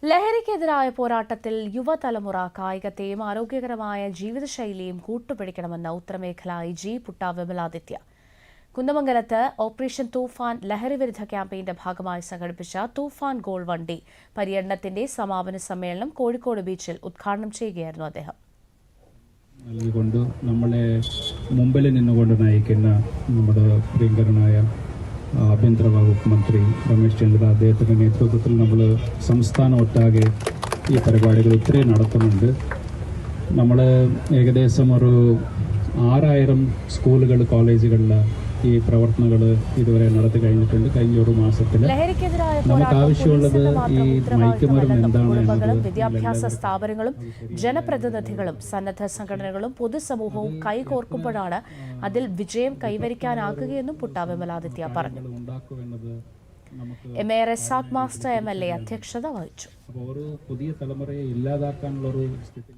ലഹരിക്കെതിരായ പോരാട്ടത്തിൽ യുവതലമുറ കായികത്തെയും ആരോഗ്യകരമായ ജീവിതശൈലിയും കൂട്ടുപിടിക്കണമെന്ന് ഉത്തരമേഖല ഐജി പുട്ട വിമലാദിത്യ. കുന്ദമംഗലത്ത് ഓപ്പറേഷൻ തൂഫാൻ ലഹരിവിരുദ്ധ ക്യാമ്പയിന്റെ ഭാഗമായി സംഘടിപ്പിച്ച തൂഫാൻ ഗോൾ വണ്ടി പര്യടനത്തിന്റെ സമാപന സമ്മേളനം കോഴിക്കോട് ബീച്ചിൽ ഉദ്ഘാടനം ചെയ്യുകയായിരുന്നു അദ്ദേഹം. നൽകിക്കൊണ്ട് നമ്മളെ മുമ്പിൽ നിന്നുകൊണ്ട് നയിക്കുന്ന നമ്മുടെ പ്രിയങ്കരനായ ആഭ്യന്തര വകുപ്പ് മന്ത്രി രമേശ് ചെന്നിത്തല അദ്ദേഹത്തിൻ്റെ നേതൃത്വത്തിൽ നമ്മൾ സംസ്ഥാനം ഒട്ടാകെ ഈ പരിപാടികൾ ഒത്തിരി നടത്തുന്നുണ്ട്. നമ്മൾ ഏകദേശം ഒരു 6000 സ്കൂളുകൾ കോളേജുകളിൽ ഈ പ്രവർത്തനങ്ങൾ ഇതുവരെ നടത്തി കഴിഞ്ഞിട്ടുണ്ട്. കഴിഞ്ഞ ഒരു മാസത്തിൽ നമുക്ക് ആവശ്യമുള്ളത് ഈ മയക്കുമരുന്ന് എന്താണെന്ന് വിദ്യാഭ്യാസ സ്ഥാപനങ്ങളും ജനപ്രതിനിധികളും സന്നദ്ധ സംഘടനകളും പൊതുസമൂഹവും കൈകോർക്കുമ്പോഴാണ് അതിൽ വിജയം കൈവരിക്കാനാകുകയെന്നും പുട്ട വിമലാദിത്യ പറഞ്ഞു. എം.എ. റസാഖ് മാസ്റ്റർ MLA അധ്യക്ഷത വഹിച്ചു. ഒരു പുതിയ തലമുറയെ ഇല്ലാതാക്കാനുള്ള ഒരു സ്ഥിതി